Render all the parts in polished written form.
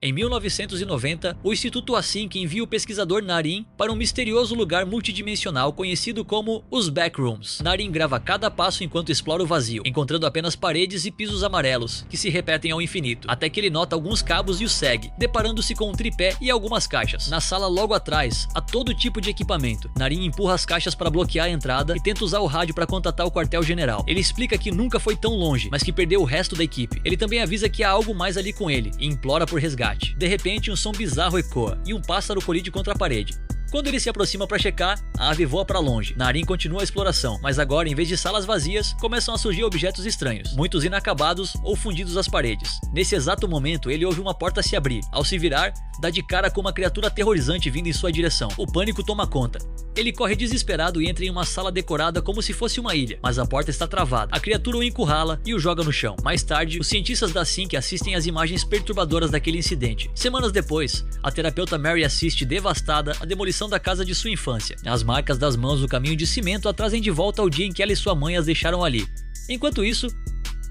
Em 1990, o Instituto Async envia o pesquisador Narin para um misterioso lugar multidimensional conhecido como os Backrooms. Narin grava cada passo enquanto explora o vazio, encontrando apenas paredes e pisos amarelos, que se repetem ao infinito, até que ele nota alguns cabos e os segue, deparando-se com um tripé e algumas caixas. Na sala logo atrás, há todo tipo de equipamento. Narin empurra as caixas para bloquear a entrada e tenta usar o rádio para contatar o quartel-general. Ele explica que nunca foi tão longe, mas que perdeu o resto da equipe. Ele também avisa que há algo mais ali com ele, e implora por resgate. De repente, um som bizarro ecoa, e um pássaro colide contra a parede. Quando ele se aproxima para checar, a ave voa para longe. Narin continua a exploração, mas agora, em vez de salas vazias, começam a surgir objetos estranhos, muitos inacabados ou fundidos às paredes. Nesse exato momento, ele ouve uma porta se abrir. Ao se virar, dá de cara com uma criatura aterrorizante vindo em sua direção. O pânico toma conta. Ele corre desesperado e entra em uma sala decorada como se fosse uma ilha, mas a porta está travada. A criatura o encurrala e o joga no chão. Mais tarde, os cientistas da Sync assistem às imagens perturbadoras daquele incidente. Semanas depois, a terapeuta Mary assiste devastada a demolição da casa de sua infância. As marcas das mãos no caminho de cimento a trazem de volta ao dia em que ela e sua mãe as deixaram ali. Enquanto isso,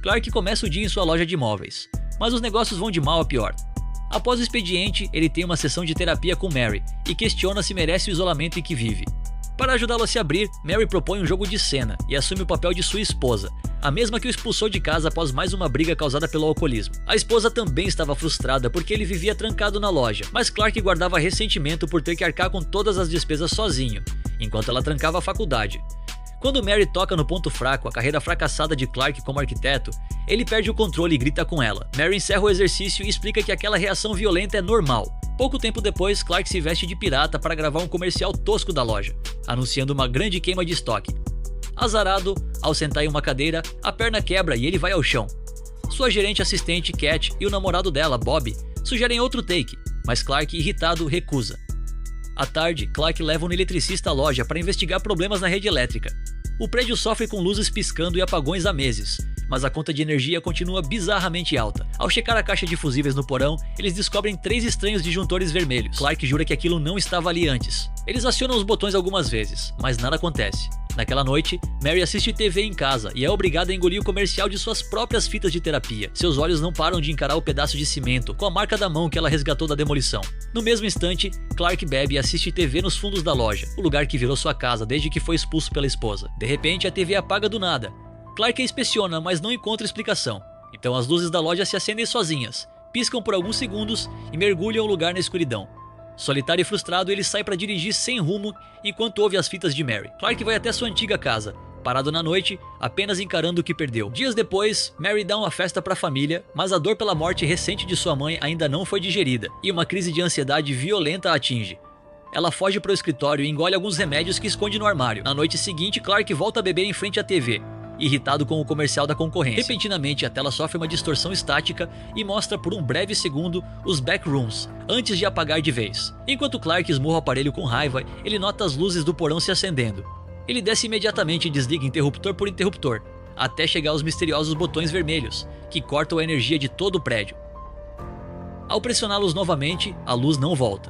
Clark começa o dia em sua loja de imóveis, mas os negócios vão de mal a pior. Após o expediente, ele tem uma sessão de terapia com Mary e questiona se merece o isolamento em que vive. Para ajudá-lo a se abrir, Mary propõe um jogo de cena e assume o papel de sua esposa, a mesma que o expulsou de casa após mais uma briga causada pelo alcoolismo. A esposa também estava frustrada porque ele vivia trancado na loja, mas Clark guardava ressentimento por ter que arcar com todas as despesas sozinho, enquanto ela trancava a faculdade. Quando Mary toca no ponto fraco, a carreira fracassada de Clark como arquiteto, ele perde o controle e grita com ela. Mary encerra o exercício e explica que aquela reação violenta é normal. Pouco tempo depois, Clark se veste de pirata para gravar um comercial tosco da loja, anunciando uma grande queima de estoque. Azarado, ao sentar em uma cadeira, a perna quebra e ele vai ao chão. Sua gerente assistente, Cat, e o namorado dela, Bob, sugerem outro take, mas Clark, irritado, recusa. À tarde, Clark leva um eletricista à loja para investigar problemas na rede elétrica. O prédio sofre com luzes piscando e apagões há meses, mas a conta de energia continua bizarramente alta. Ao checar a caixa de fusíveis no porão, eles descobrem 3 estranhos disjuntores vermelhos. Clark jura que aquilo não estava ali antes. Eles acionam os botões algumas vezes, mas nada acontece. Naquela noite, Mary assiste TV em casa e é obrigada a engolir o comercial de suas próprias fitas de terapia. Seus olhos não param de encarar o pedaço de cimento, com a marca da mão que ela resgatou da demolição. No mesmo instante, Clark bebe e assiste TV nos fundos da loja, o lugar que virou sua casa desde que foi expulso pela esposa. De repente, a TV apaga do nada. Clark a inspeciona, mas não encontra explicação. Então as luzes da loja se acendem sozinhas, piscam por alguns segundos e mergulham o lugar na escuridão. Solitário e frustrado, ele sai para dirigir sem rumo enquanto ouve as fitas de Mary. Clark vai até sua antiga casa, parado na noite, apenas encarando o que perdeu. Dias depois, Mary dá uma festa para a família, mas a dor pela morte recente de sua mãe ainda não foi digerida, e uma crise de ansiedade violenta a atinge. Ela foge para o escritório e engole alguns remédios que esconde no armário. Na noite seguinte, Clark volta a beber em frente à TV, irritado com o comercial da concorrência. Repentinamente, a tela sofre uma distorção estática e mostra por um breve segundo os Backrooms, antes de apagar de vez. Enquanto Clark esmurra o aparelho com raiva, ele nota as luzes do porão se acendendo. Ele desce imediatamente e desliga interruptor por interruptor, até chegar aos misteriosos botões vermelhos, que cortam a energia de todo o prédio. Ao pressioná-los novamente, a luz não volta.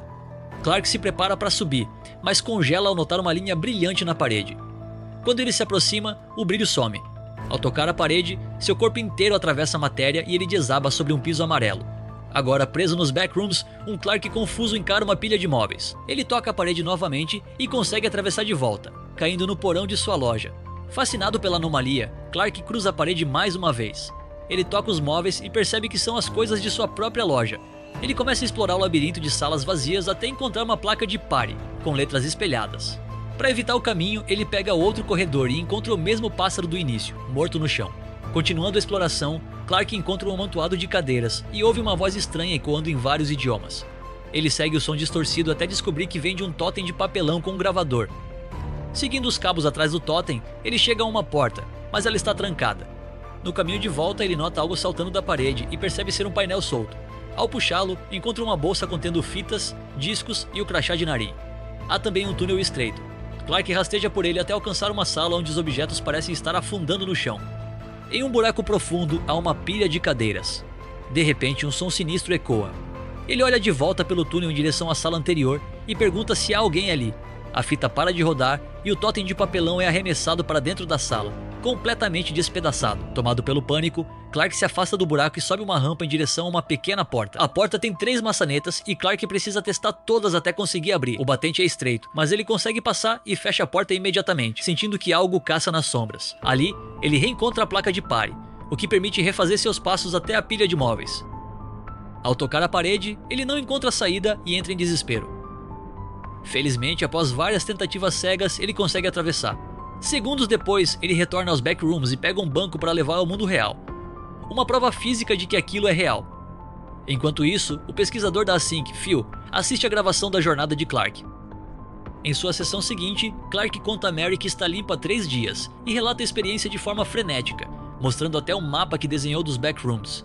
Clark se prepara para subir, mas congela ao notar uma linha brilhante na parede. Quando ele se aproxima, o brilho some. Ao tocar a parede, seu corpo inteiro atravessa a matéria e ele desaba sobre um piso amarelo. Agora preso nos backrooms, um Clark confuso encara uma pilha de móveis. Ele toca a parede novamente e consegue atravessar de volta, caindo no porão de sua loja. Fascinado pela anomalia, Clark cruza a parede mais uma vez. Ele toca os móveis e percebe que são as coisas de sua própria loja. Ele começa a explorar o labirinto de salas vazias até encontrar uma placa de pare, com letras espelhadas. Para evitar o caminho, ele pega outro corredor e encontra o mesmo pássaro do início, morto no chão. Continuando a exploração, Clark encontra um amontoado de cadeiras e ouve uma voz estranha ecoando em vários idiomas. Ele segue o som distorcido até descobrir que vem de um totem de papelão com um gravador. Seguindo os cabos atrás do totem, ele chega a uma porta, mas ela está trancada. No caminho de volta, ele nota algo saltando da parede e percebe ser um painel solto. Ao puxá-lo, encontra uma bolsa contendo fitas, discos e o crachá de Narin. Há também um túnel estreito. Clark rasteja por ele até alcançar uma sala onde os objetos parecem estar afundando no chão. Em um buraco profundo há uma pilha de cadeiras. De repente, um som sinistro ecoa. Ele olha de volta pelo túnel em direção à sala anterior e pergunta se há alguém ali. A fita para de rodar e o totem de papelão é arremessado para dentro da sala. completamente despedaçado. Tomado pelo pânico, Clark se afasta do buraco e sobe uma rampa em direção a uma pequena porta. A porta tem 3 maçanetas e Clark precisa testar todas até conseguir abrir. O batente é estreito, mas ele consegue passar e fecha a porta imediatamente, sentindo que algo caça nas sombras. Ali, ele reencontra a placa de pare, o que permite refazer seus passos até a pilha de móveis. Ao tocar a parede, ele não encontra a saída e entra em desespero. Felizmente, após várias tentativas cegas, ele consegue atravessar. Segundos depois, ele retorna aos backrooms e pega um banco para levar ao mundo real. Uma prova física de que aquilo é real. Enquanto isso, o pesquisador da Async, Phil, assiste a gravação da jornada de Clark. Em sua sessão seguinte, Clark conta a Mary que está limpa há 3 dias e relata a experiência de forma frenética, mostrando até um mapa que desenhou dos backrooms.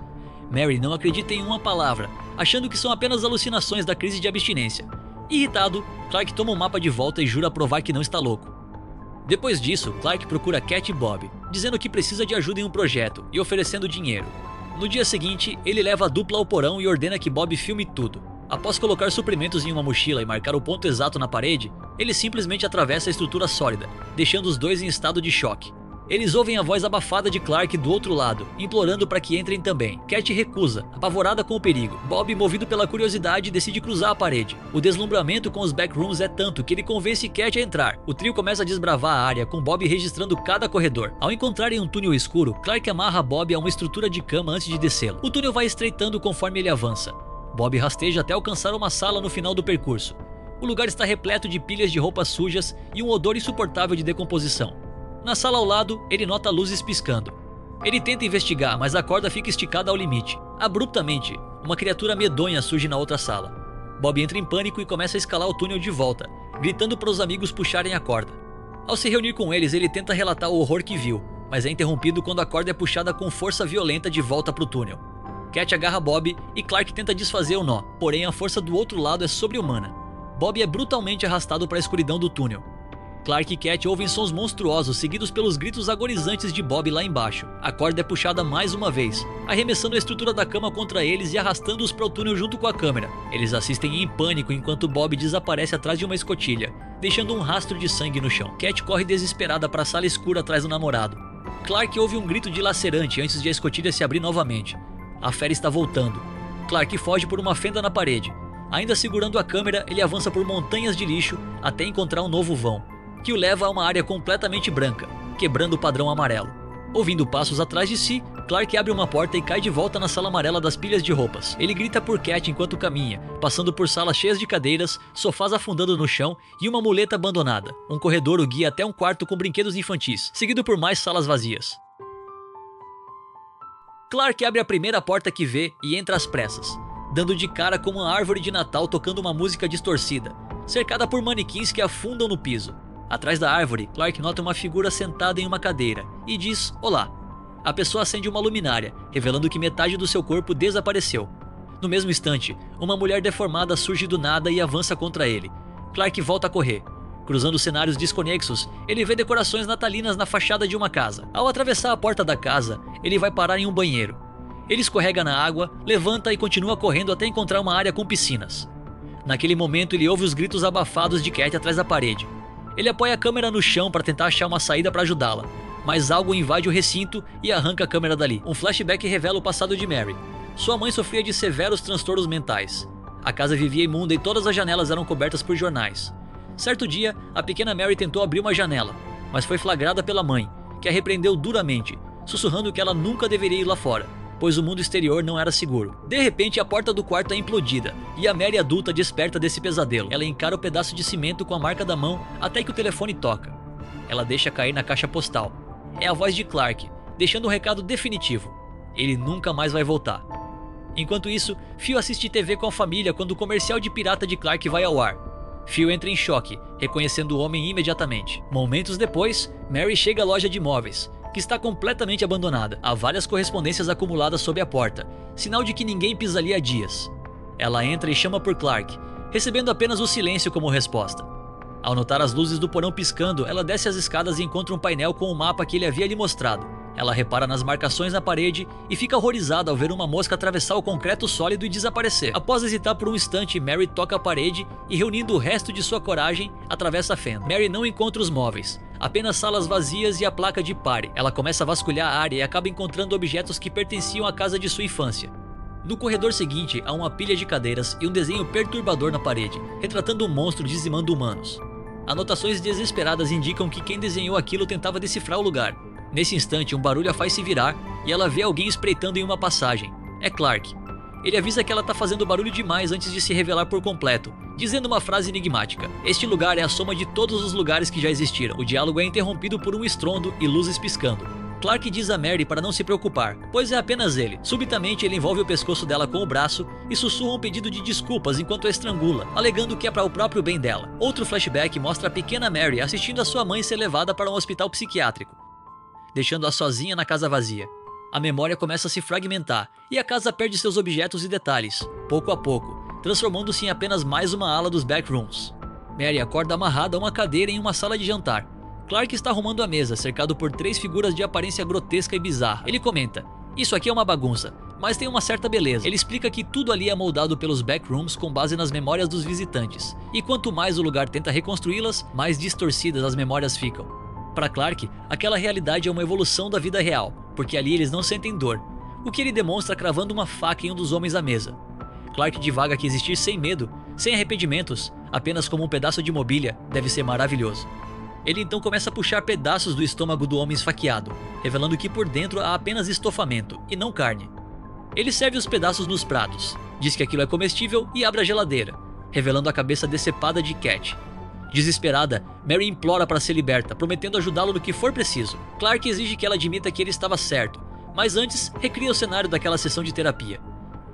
Mary não acredita em uma palavra, achando que são apenas alucinações da crise de abstinência. Irritado, Clark toma o mapa de volta e jura provar que não está louco. Depois disso, Clark procura Cat e Bob, dizendo que precisa de ajuda em um projeto e oferecendo dinheiro. No dia seguinte, ele leva a dupla ao porão e ordena que Bob filme tudo. Após colocar suprimentos em uma mochila e marcar o ponto exato na parede, ele simplesmente atravessa a estrutura sólida, deixando os dois em estado de choque. Eles ouvem a voz abafada de Clark do outro lado, implorando para que entrem também. Cat recusa, apavorada com o perigo. Bob, movido pela curiosidade, decide cruzar a parede. O deslumbramento com os backrooms é tanto que ele convence Cat a entrar. O trio começa a desbravar a área, com Bob registrando cada corredor. Ao encontrarem um túnel escuro, Clark amarra Bob a uma estrutura de cama antes de descê-lo. O túnel vai estreitando conforme ele avança. Bob rasteja até alcançar uma sala no final do percurso. O lugar está repleto de pilhas de roupas sujas e um odor insuportável de decomposição. Na sala ao lado, ele nota luzes piscando. Ele tenta investigar, mas a corda fica esticada ao limite. Abruptamente, uma criatura medonha surge na outra sala. Bob entra em pânico e começa a escalar o túnel de volta, gritando para os amigos puxarem a corda. Ao se reunir com eles, ele tenta relatar o horror que viu, mas é interrompido quando a corda é puxada com força violenta de volta para o túnel. Cat agarra Bob e Clark tenta desfazer o nó, porém a força do outro lado é sobre-humana. Bob é brutalmente arrastado para a escuridão do túnel. Clark e Cat ouvem sons monstruosos seguidos pelos gritos agonizantes de Bob lá embaixo. A corda é puxada mais uma vez, arremessando a estrutura da cama contra eles e arrastando-os para o túnel junto com a câmera. Eles assistem em pânico enquanto Bob desaparece atrás de uma escotilha, deixando um rastro de sangue no chão. Cat corre desesperada para a sala escura atrás do namorado. Clark ouve um grito dilacerante antes de a escotilha se abrir novamente. A fera está voltando. Clark foge por uma fenda na parede. Ainda segurando a câmera, ele avança por montanhas de lixo até encontrar um novo vão, que o leva a uma área completamente branca, quebrando o padrão amarelo. Ouvindo passos atrás de si, Clark abre uma porta e cai de volta na sala amarela das pilhas de roupas. Ele grita por Cat enquanto caminha, passando por salas cheias de cadeiras, sofás afundando no chão e uma muleta abandonada. Um corredor o guia até um quarto com brinquedos infantis, seguido por mais salas vazias. Clark abre a primeira porta que vê e entra às pressas, dando de cara com uma árvore de Natal tocando uma música distorcida, cercada por manequins que afundam no piso. Atrás da árvore, Clark nota uma figura sentada em uma cadeira e diz olá. A pessoa acende uma luminária, revelando que metade do seu corpo desapareceu. No mesmo instante, uma mulher deformada surge do nada e avança contra ele. Clark volta a correr. Cruzando cenários desconexos, ele vê decorações natalinas na fachada de uma casa. Ao atravessar a porta da casa, ele vai parar em um banheiro. Ele escorrega na água, levanta e continua correndo até encontrar uma área com piscinas. Naquele momento, ele ouve os gritos abafados de Cat atrás da parede. Ele apoia a câmera no chão para tentar achar uma saída para ajudá-la, mas algo invade o recinto e arranca a câmera dali. Um flashback revela o passado de Mary. Sua mãe sofria de severos transtornos mentais. A casa vivia imunda e todas as janelas eram cobertas por jornais. Certo dia, a pequena Mary tentou abrir uma janela, mas foi flagrada pela mãe, que a repreendeu duramente, sussurrando que ela nunca deveria ir lá fora, pois o mundo exterior não era seguro. De repente, a porta do quarto é implodida, e a Mary adulta desperta desse pesadelo. Ela encara o pedaço de cimento com a marca da mão até que o telefone toca. Ela deixa cair na caixa postal. É a voz de Clark, deixando um recado definitivo. Ele nunca mais vai voltar. Enquanto isso, Phil assiste TV com a família quando o comercial de pirata de Clark vai ao ar. Phil entra em choque, reconhecendo o homem imediatamente. Momentos depois, Mary chega à loja de imóveis, que está completamente abandonada. Há várias correspondências acumuladas sob a porta, sinal de que ninguém pisa ali há dias. Ela entra e chama por Clark, recebendo apenas o silêncio como resposta. Ao notar as luzes do porão piscando, ela desce as escadas e encontra um painel com o mapa que ele havia lhe mostrado. Ela repara nas marcações na parede e fica horrorizada ao ver uma mosca atravessar o concreto sólido e desaparecer. Após hesitar por um instante, Mary toca a parede e, reunindo o resto de sua coragem, atravessa a fenda. Mary não encontra os móveis, Apenas salas vazias e a placa de pare. Ela começa a vasculhar a área e acaba encontrando objetos que pertenciam à casa de sua infância. No corredor seguinte, há uma pilha de cadeiras e um desenho perturbador na parede, retratando um monstro dizimando humanos. Anotações desesperadas indicam que quem desenhou aquilo tentava decifrar o lugar. Nesse instante, um barulho a faz se virar e ela vê alguém espreitando em uma passagem. É Clark. Ele avisa que ela tá fazendo barulho demais antes de se revelar por completo, dizendo uma frase enigmática. Este lugar é a soma de todos os lugares que já existiram. O diálogo é interrompido por um estrondo e luzes piscando. Clark diz a Mary para não se preocupar, pois é apenas ele. Subitamente ele envolve o pescoço dela com o braço e sussurra um pedido de desculpas enquanto a estrangula, alegando que é para o próprio bem dela. Outro flashback mostra a pequena Mary assistindo a sua mãe ser levada para um hospital psiquiátrico, deixando-a sozinha na casa vazia. A memória começa a se fragmentar e a casa perde seus objetos e detalhes, pouco a pouco, transformando-se em apenas mais uma ala dos backrooms. Mary acorda amarrada a uma cadeira em uma sala de jantar. Clark está arrumando a mesa, cercado por 3 figuras de aparência grotesca e bizarra. Ele comenta: "Isso aqui é uma bagunça, mas tem uma certa beleza." Ele explica que tudo ali é moldado pelos backrooms com base nas memórias dos visitantes, e quanto mais o lugar tenta reconstruí-las, mais distorcidas as memórias ficam. Para Clark, aquela realidade é uma evolução da vida real, porque ali eles não sentem dor, o que ele demonstra cravando uma faca em um dos homens à mesa. Clark divaga que existir sem medo, sem arrependimentos, apenas como um pedaço de mobília, deve ser maravilhoso. Ele então começa a puxar pedaços do estômago do homem esfaqueado, revelando que por dentro há apenas estofamento, e não carne. Ele serve os pedaços nos pratos, diz que aquilo é comestível e abre a geladeira, revelando a cabeça decepada de Cat. Desesperada, Mary implora para ser liberta, prometendo ajudá-lo no que for preciso. Clark exige que ela admita que ele estava certo, mas antes recria o cenário daquela sessão de terapia.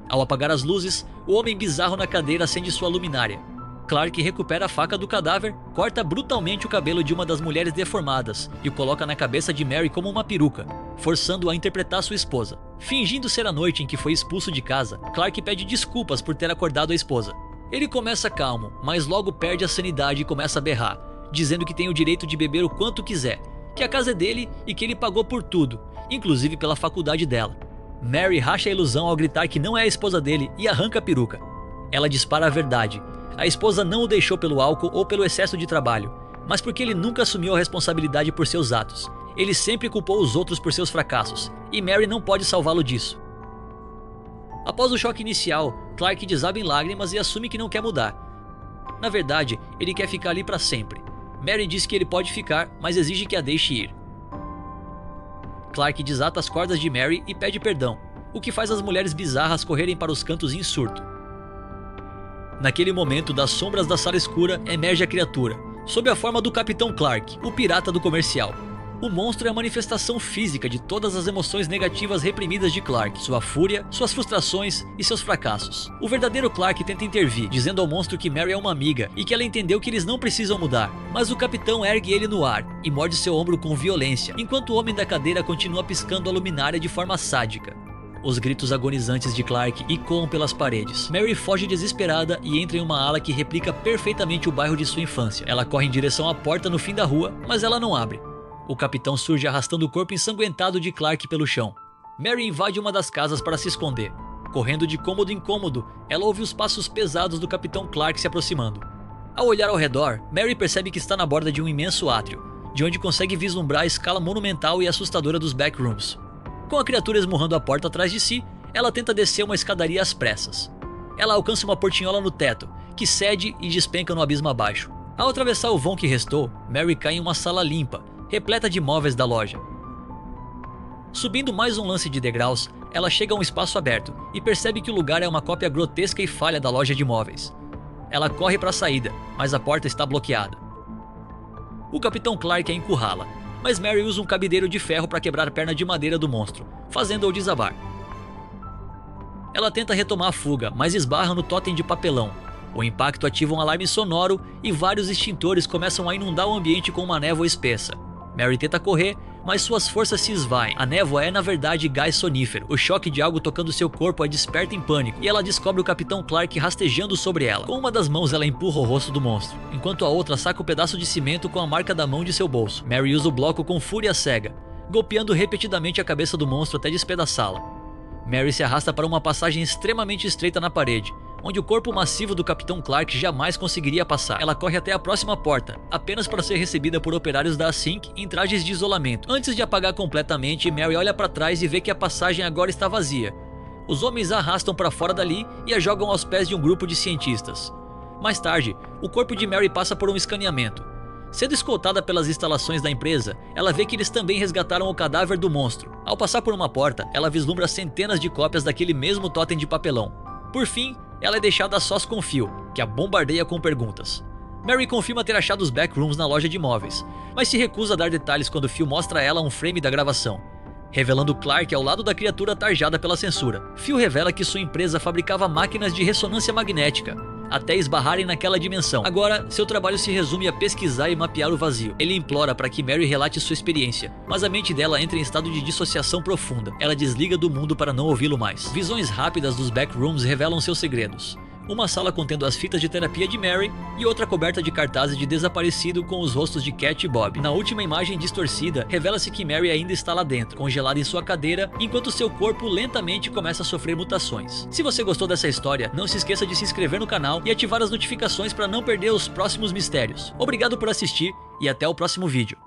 Ao apagar as luzes, o homem bizarro na cadeira acende sua luminária. Clark recupera a faca do cadáver, corta brutalmente o cabelo de uma das mulheres deformadas e o coloca na cabeça de Mary como uma peruca, forçando-a a interpretar sua esposa. Fingindo ser a noite em que foi expulso de casa, Clark pede desculpas por ter acordado a esposa. Ele começa calmo, mas logo perde a sanidade e começa a berrar, dizendo que tem o direito de beber o quanto quiser, que a casa é dele e que ele pagou por tudo, inclusive pela faculdade dela. Mary racha a ilusão ao gritar que não é a esposa dele e arranca a peruca. Ela dispara a verdade. A esposa não o deixou pelo álcool ou pelo excesso de trabalho, mas porque ele nunca assumiu a responsabilidade por seus atos. Ele sempre culpou os outros por seus fracassos, e Mary não pode salvá-lo disso. Após o choque inicial, Clark desaba em lágrimas e assume que não quer mudar. Na verdade, ele quer ficar ali para sempre. Mary diz que ele pode ficar, mas exige que a deixe ir. Clark desata as cordas de Mary e pede perdão, o que faz as mulheres bizarras correrem para os cantos em surto. Naquele momento, das sombras da sala escura, emerge a criatura, sob a forma do Capitão Clark, o pirata do comercial. O monstro é a manifestação física de todas as emoções negativas reprimidas de Clark, sua fúria, suas frustrações e seus fracassos. O verdadeiro Clark tenta intervir, dizendo ao monstro que Mary é uma amiga e que ela entendeu que eles não precisam mudar, mas o capitão ergue ele no ar e morde seu ombro com violência, enquanto o homem da cadeira continua piscando a luminária de forma sádica. Os gritos agonizantes de Clark ecoam pelas paredes. Mary foge desesperada e entra em uma ala que replica perfeitamente o bairro de sua infância. Ela corre em direção à porta no fim da rua, mas ela não abre. O capitão surge arrastando o corpo ensanguentado de Clark pelo chão. Mary invade uma das casas para se esconder. Correndo de cômodo em cômodo, ela ouve os passos pesados do capitão Clark se aproximando. Ao olhar ao redor, Mary percebe que está na borda de um imenso átrio, de onde consegue vislumbrar a escala monumental e assustadora dos backrooms. Com a criatura esmurrando a porta atrás de si, ela tenta descer uma escadaria às pressas. Ela alcança uma portinhola no teto, que cede e despenca no abismo abaixo. Ao atravessar o vão que restou, Mary cai em uma sala limpa, repleta de móveis da loja. Subindo mais um lance de degraus, ela chega a um espaço aberto e percebe que o lugar é uma cópia grotesca e falha da loja de móveis. Ela corre para a saída, mas a porta está bloqueada. O Capitão Clark a encurrala, mas Mary usa um cabideiro de ferro para quebrar a perna de madeira do monstro, fazendo-o desabar. Ela tenta retomar a fuga, mas esbarra no totem de papelão. O impacto ativa um alarme sonoro e vários extintores começam a inundar o ambiente com uma névoa espessa. Mary tenta correr, mas suas forças se esvaem. A névoa é na verdade gás sonífero. O choque de algo tocando seu corpo a desperta em pânico e ela descobre o Capitão Clark rastejando sobre ela. Com uma das mãos ela empurra o rosto do monstro, enquanto a outra saca o pedaço de cimento com a marca da mão de seu bolso. Mary usa o bloco com fúria cega, golpeando repetidamente a cabeça do monstro até despedaçá-la. Mary se arrasta para uma passagem extremamente estreita na parede, onde o corpo massivo do Capitão Clark jamais conseguiria passar. Ela corre até a próxima porta, apenas para ser recebida por operários da Async em trajes de isolamento. Antes de apagar completamente, Mary olha para trás e vê que a passagem agora está vazia. Os homens a arrastam para fora dali e a jogam aos pés de um grupo de cientistas. Mais tarde, o corpo de Mary passa por um escaneamento. Sendo escoltada pelas instalações da empresa, ela vê que eles também resgataram o cadáver do monstro. Ao passar por uma porta, ela vislumbra centenas de cópias daquele mesmo totem de papelão. Por fim, ela é deixada a sós com Phil, que a bombardeia com perguntas. Mary confirma ter achado os backrooms na loja de imóveis, mas se recusa a dar detalhes quando Phil mostra a ela um frame da gravação, revelando Clark ao lado da criatura tarjada pela censura. Phil revela que sua empresa fabricava máquinas de ressonância magnética, até esbarrarem naquela dimensão. Agora, seu trabalho se resume a pesquisar e mapear o vazio. Ele implora para que Mary relate sua experiência, mas a mente dela entra em estado de dissociação profunda. Ela desliga do mundo para não ouvi-lo mais. Visões rápidas dos backrooms revelam seus segredos. Uma sala contendo as fitas de terapia de Mary e outra coberta de cartazes de desaparecido com os rostos de Cat e Bob. Na última imagem distorcida, revela-se que Mary ainda está lá dentro, congelada em sua cadeira, enquanto seu corpo lentamente começa a sofrer mutações. Se você gostou dessa história, não se esqueça de se inscrever no canal e ativar as notificações para não perder os próximos mistérios. Obrigado por assistir e até o próximo vídeo.